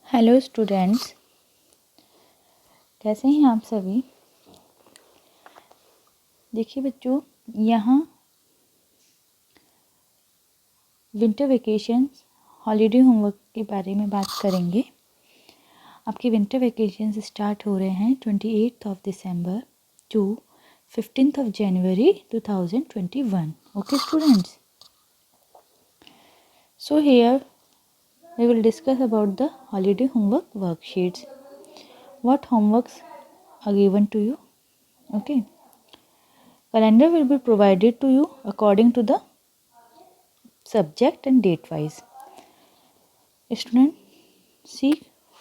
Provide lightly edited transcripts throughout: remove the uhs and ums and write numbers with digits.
Hello students, कैसे हैं आप सभी। देखिए बच्चों, यहाँ विंटर वेकेशंस हॉलीडे होमवर्क के बारे में बात करेंगे। आपके विंटर वेकेशंस स्टार्ट हो रहे हैं 28 of December to 15 of January 2021। Okay students, so here we will discuss about the holiday homework worksheets. What homeworks are given to you? Okay. Calendar will be provided to you according to the subject and date wise. Student, see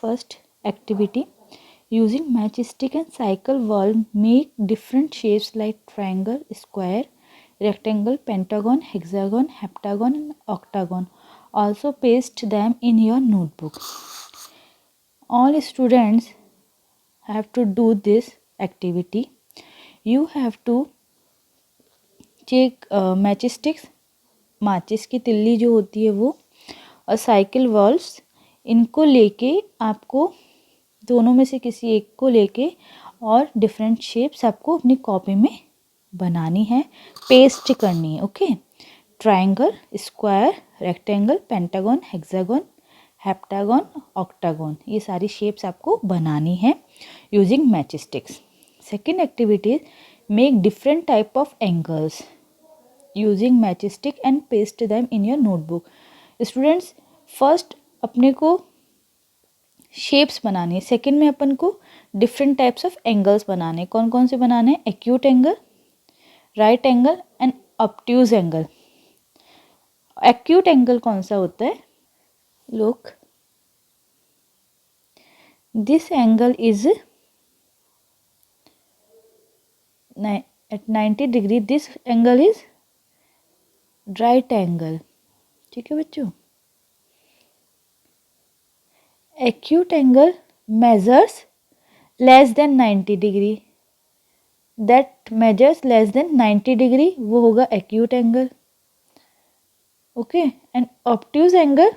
first activity. Using matchstick and cycle wall, make different shapes like triangle, square, rectangle, pentagon, hexagon, heptagon and octagon. Also paste them in your notebook. All students have to do this activity. You have to take matchsticks, माचिस की तिल्ली जो होती है वो, और cycle walls, इनको लेके आपको दोनों में से किसी एक को लेके और डिफरेंट शेप्स आपको अपनी कॉपी में बनानी है, पेस्ट करनी है। Okay, triangle, square, rectangle, pentagon, hexagon, heptagon, octagon, ये सारी शेप्स आपको बनानी है using match sticks. Second activity, make different type of angles using match stick and paste them in your notebook. Students, first अपने को shapes बनानी है, second में अपन को डिफरेंट टाइप्स ऑफ एंगल्स बनाने। कौन कौन से बनाने हैं? Acute angle, right angle and obtuse angle. Acute angle कौन सा होता है? Look, this angle is at 90 degree, this angle is right angle. ठीक है बच्चों, acute angle measures less than 90 degree, that measures less than 90 degree, वो होगा acute angle. Okay, and obtuse angle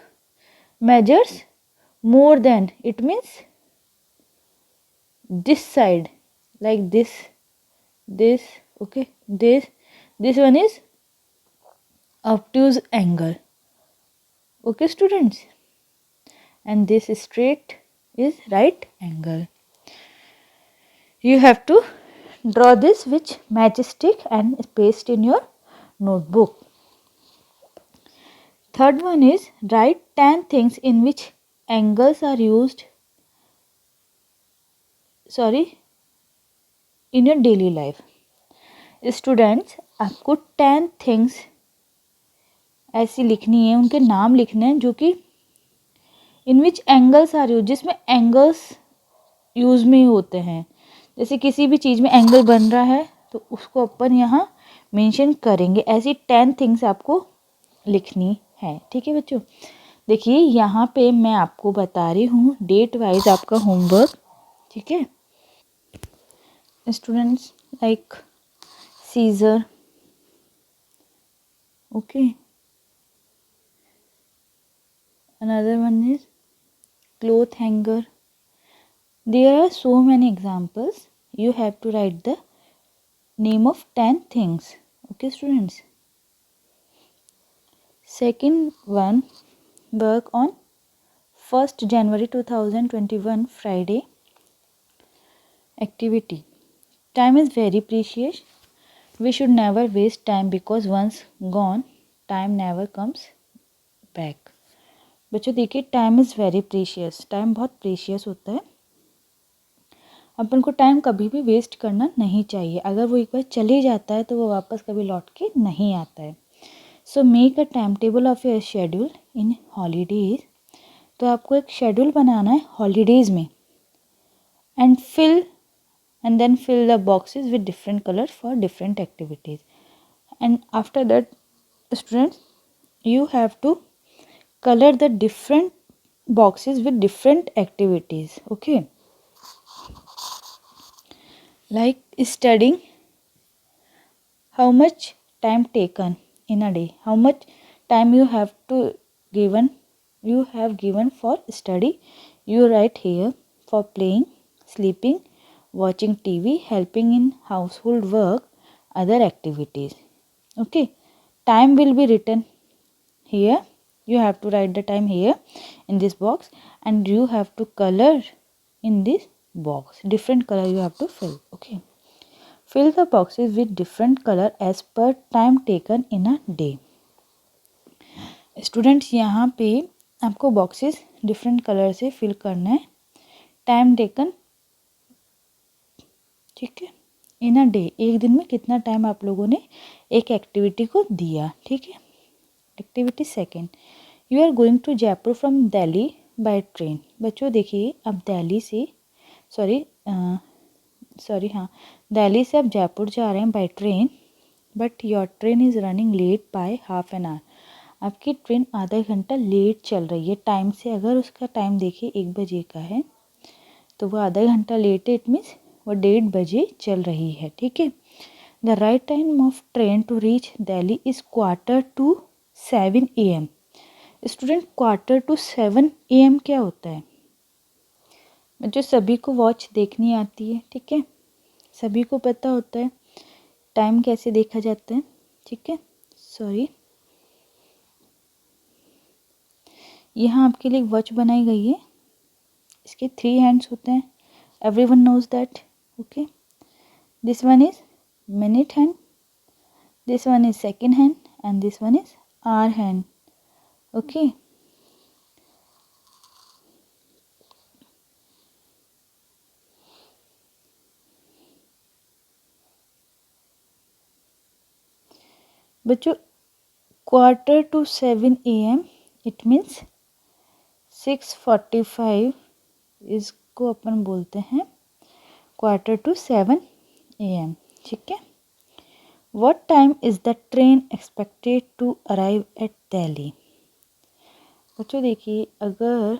measures more than, it means this side, like this, okay, this one is obtuse angle. Okay students, and this straight is right angle. You have to draw this with matchstick and paste in your notebook. Third one is write 10 things in which angles are used in your daily life. Students, आपको 10 things ऐसी लिखनी है, उनके नाम लिखने हैं जो कि in which angles are used, जिसमें एंगल्स यूज में होते हैं। जैसे किसी भी चीज़ में एंगल बन रहा है तो उसको अपन यहाँ मेंशन करेंगे। ऐसी 10 थिंग्स आपको लिखनी है। ठीक है बच्चों, देखिए यहाँ पे मैं आपको बता रही हूँ डेट वाइज आपका होमवर्क। ठीक है students, like scissor, okay, another one is cloth hanger. There are so many examples. You have to write the name of 10 things. Okay students. Second one, work on 1st January 2021 Friday. Activity. Time is very precious. We should never waste time because once gone, time never comes back. बच्चों देखिए, time is very precious, time बहुत precious होता है। अपन को time कभी भी waste करना नहीं चाहिए। अगर वो एक बार चले जाता है तो वो वापस कभी लौट के नहीं आता है। So make a time table of your schedule in holidays. तो आपको एक शेड्यूल बनाना है हॉलीडेज़ में, and then fill the boxes with different colour for different activities. And after that students, you have to color the different boxes with different activities. Okay, like studying, how much time taken in a day, how much time you have given for study You write here for playing, sleeping, watching TV, helping in household work, other activities. Okay, time will be written here. You have to write the time here in this box, and you have to color in this box. Different color you have to fill. Okay, fill the boxes with different color as per time taken in a day. Students यहाँ पे आपको boxes different colour से fill करना है. Time taken, ठीक है, इन a day, एक दिन में कितना टाइम आप लोगों ने एक एक्टिविटी को दिया. ठीक है. Activity second, you are going to Jaipur from Delhi by train. बच्चों देखिए, अब दिल्ली से दिल्ली से आप जयपुर जा रहे हैं by train, but your train is running late by half an hour. आपकी ट्रेन आधा घंटा लेट चल रही है टाइम से. अगर उसका टाइम देखिए 1 बजे का है तो वो आधा घंटा लेट है, इट मीन्स वो 1:30 बजे चल रही है. ठीक है. The right time of train to reach Delhi is 6:45 AM. Student 6:45 AM क्या होता है? बच्चों सभी को वॉच देखनी आती है. ठीक है, सभी को पता होता है टाइम कैसे देखा जाता है. ठीक है. सॉरी, यहाँ आपके लिए एक वॉच बनाई गई है. इसके 3 हैंड्स होते हैं. Everyone knows that. Okay. This one is minute hand, this one is second hand, and this one is hour hand. Okay. बच्चों 6:45 AM इट मीन्स 6:45 इसको अपन बोलते हैं 6:45 AM. ठीक है. What time is the train expected to arrive at Delhi? बच्चों देखिए, अगर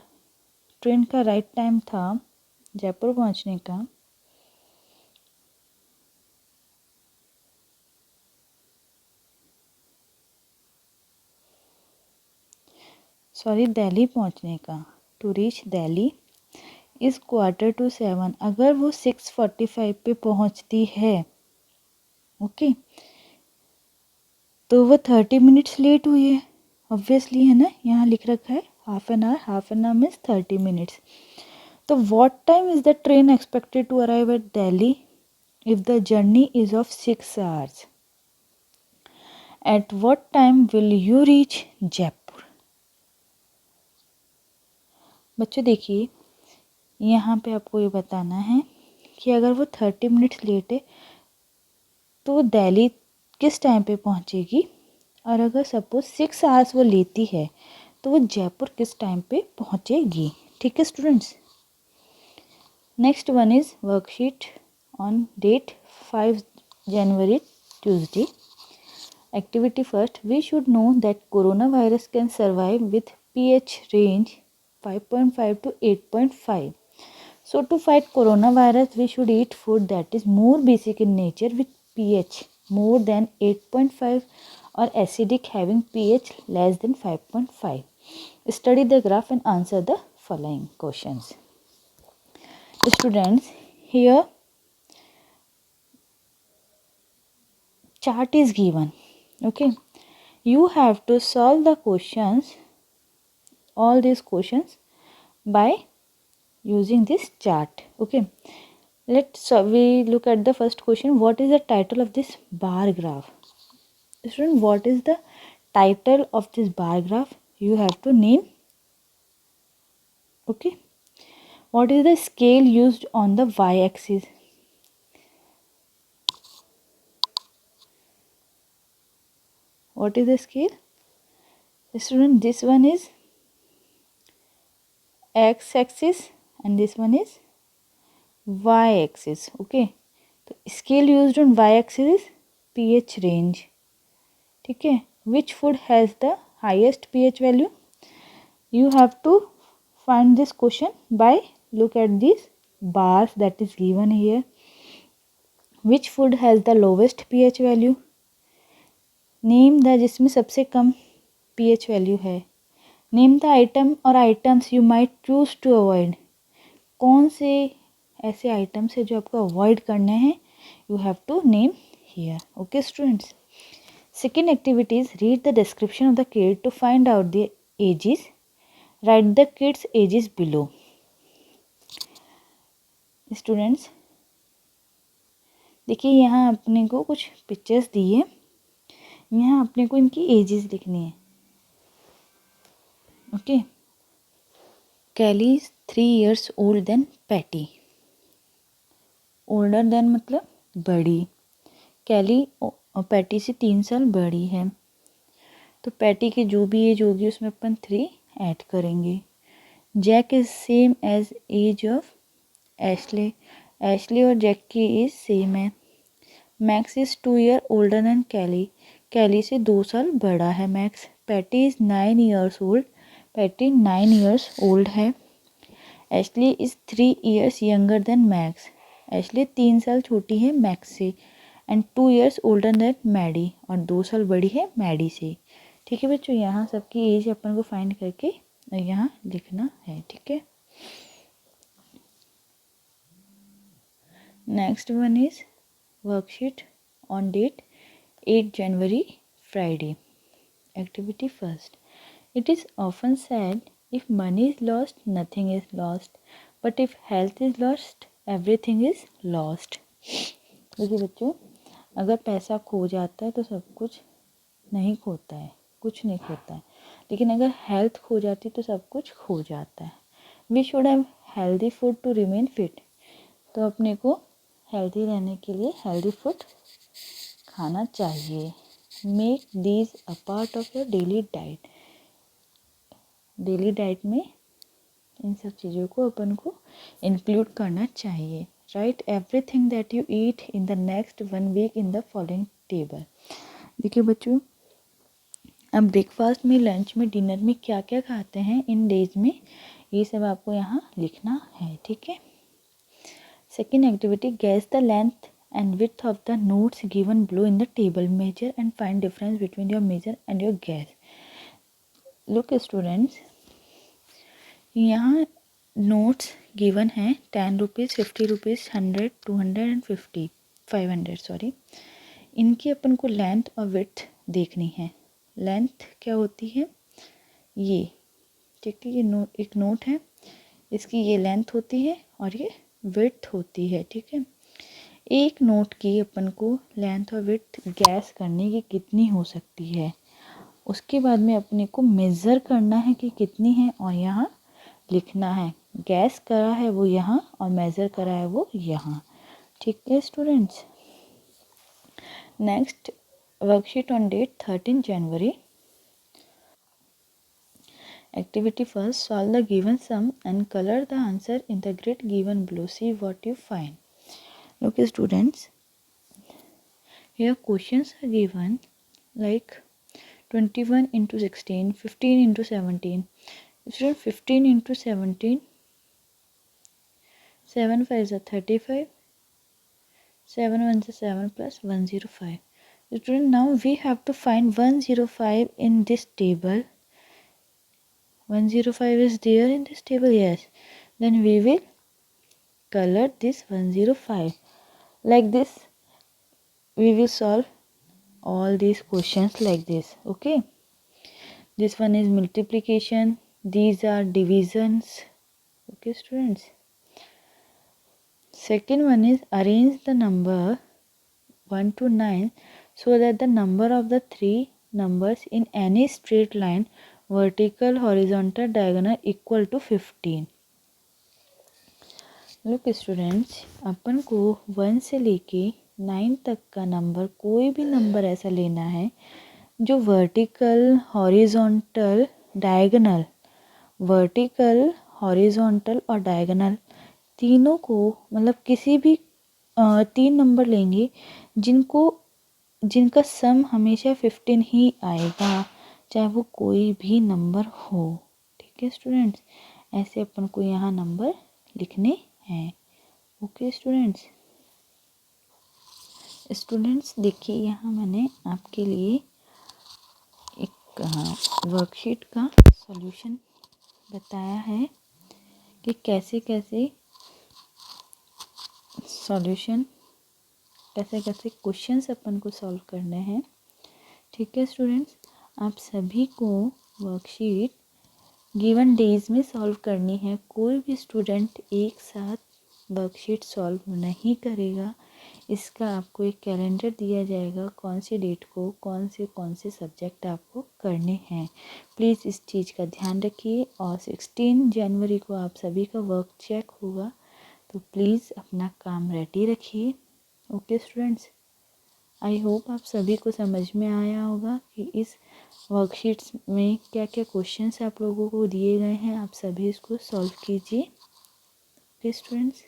train का राइट टाइम था जयपुर पहुंचने का, दिल्ली पहुंचने का, टू रीच दिल्ली इज़ 6:45. अगर वो 6:45 पे पहुंचती है, ओके, तो वो 30 मिनट्स लेट हुई है. ऑब्वियसली है ना, यहाँ लिख रखा है half an hour means 30 minutes. तो what time is the train expected to arrive at Delhi if the journey is of 6 hours? At what time will you reach Jaipur? बच्चों देखिए, यहाँ पे आपको ये बताना है कि अगर वो 30 मिनट्स लेट है तो वो दिल्ली किस टाइम पे पहुँचेगी, और अगर सपोज 6 hours वो लेती है तो वो जयपुर किस टाइम पे पहुँचेगी. ठीक है students. Next one is worksheet on date 5 January Tuesday. Activity first, we should know that coronavirus can survive with pH range 5.5 to 8.5. So to fight coronavirus, we should eat food that is more basic in nature with pH more than 8.5 or acidic having pH less than 5.5. Study the graph and answer the following questions. Students, here chart is given. Okay, you have to solve the questions, all these questions by using this chart. Okay, we look at the first question. What is the title of this bar graph? Student, what is the title of this bar graph? You have to name. Okay, what is the scale used on the y-axis? What is the scale? Student, this one is x-axis and this one is y-axis. Okay, तो scale used on y-axis is pH range. ठीक है. Which food has the highest pH value? You have to find this question by look at these bars that is given here. Which food has the lowest pH value? Name the जिसमें सबसे कम pH value है. Name the item or items you might choose to avoid. कौन से ऐसे items है जो आपको अवॉइड करने हैं, you have to name here. Okay students. Second activity is read the description of the kid to find out the ages, write the kids ages below. Students देखिए यहाँ अपने को कुछ पिक्चर्स दी है, यहाँ अपने को इनकी एजेस लिखनी है। Okay, Kelly is 3 years old then Patty. Older than मतलब बड़ी, कैली पैटी से 3 साल बड़ी है, तो पैटी की जो भी एज होगी उसमें अपन 3 ऐड करेंगे। Jack is same age age of Ashley, Ashley और जैक की एज सेम है। Max is 2 year older than Kelly, Kelly से 2 साल बड़ा है Max. Patty is 9 years old, पैटी 9 years ओल्ड है। Ashley is 3 years younger than Max, Ashley 3 साल छोटी है मैक्स से। And 2 years older than Maddie, और 2 साल बड़ी है मैडी से। ठीक है बच्चों, यहाँ सबकी एज अपन को फाइंड करके यहाँ लिखना है। ठीक है, next one is worksheet on date 8 January Friday. Activity first. It is often said, if money is lost, nothing is lost, but if health is lost, everything is lost. देखिए बच्चों, अगर पैसा खो जाता है तो सब कुछ नहीं खोता है, कुछ नहीं खोता है, लेकिन अगर हेल्थ खो जाती तो सब कुछ खो जाता है। We should have healthy food to remain fit, तो अपने को हेल्दी रहने के लिए हेल्दी फूड खाना चाहिए। Make these a part of your daily diet, daily diet में इन सब चीज़ों को अपन को इंक्लूड करना चाहिए। Right everything that you eat in the next 1 week in the following table. देखिए बच्चों, अब ब्रेकफास्ट में, लंच में, डिनर में क्या क्या खाते हैं इन डेज में, ये सब आपको यहाँ लिखना है। ठीक है, second activity, guess the length and width of the notes given below in the table. Measure and find difference between your measure and your guess. Look students, यहाँ notes given हैं 10 rupees, 50 rupees, 100, 200 and 50, 500 सॉरी। इनकी अपन को length और width देखनी है। Length क्या होती है, ये ठीक है, ये एक नोट है, इसकी ये लेंथ होती है और ये विड्थ होती है। ठीक है, एक नोट की अपन को लेंथ और विड्थ गैस करने की कितनी हो सकती है, उसके बाद में अपने को मेज़र करना है कि कितनी है और यहाँ लिखना है। गैस करा है वो यहाँ और मेज़र करा है वो यहाँ। ठीक है students, next worksheet on date 13 January। Activity first, solve the given sum and colour the answer in the grid given below, see what you find. Okay students, here questions are given like 21 into 16, 15 into 17. Student 15 into 17, 7 5 is 35, 7 1 is 7 plus 105. Student, now we have to find 105 in this table. 105 is there in this table, yes. Then we will color this 105. Like this we will solve all these questions like this. Okay, this one is multiplication, these are divisions. Okay students, second one is arrange the number 1 to 9 so that the number of the three numbers in any straight line, vertical, horizontal, diagonal, equal to 15. Look students, अपन को 1 से लेके 9 तक का number, कोई भी number ऐसा लेना है जो vertical, horizontal, diagonal, vertical, horizontal और डायगोनल तीनों को, मतलब किसी भी 3 नंबर लेंगे जिनका सम हमेशा 15 ही आएगा, चाहे वो कोई भी नंबर हो। ठीक है स्टूडेंट्स, ऐसे अपन को यहाँ नंबर लिखने हैं। ओके स्टूडेंट्स देखिए, यहाँ मैंने आपके लिए एक वर्कशीट का सॉल्यूशन बताया है कि कैसे कैसे सॉल्यूशन, कैसे कैसे क्वेश्चंस अपन को सॉल्व करने हैं। ठीक है स्टूडेंट्स, आप सभी को वर्कशीट गिवन डेज में सॉल्व करनी है। कोई भी स्टूडेंट एक साथ वर्कशीट सॉल्व नहीं करेगा। इसका आपको एक कैलेंडर दिया जाएगा, कौन सी डेट को कौन से सब्जेक्ट आपको करने हैं। प्लीज़ इस चीज़ का ध्यान रखिए। और 16 जनवरी को आप सभी का वर्क चेक होगा, तो प्लीज़ अपना काम रेडी रखिए। ओके स्टूडेंट्स, आई होप आप सभी को समझ में आया होगा कि इस वर्कशीट्स में क्या क्या क्वेश्चंस आप लोगों को दिए गए हैं। आप सभी इसको सॉल्व कीजिए। Okay students.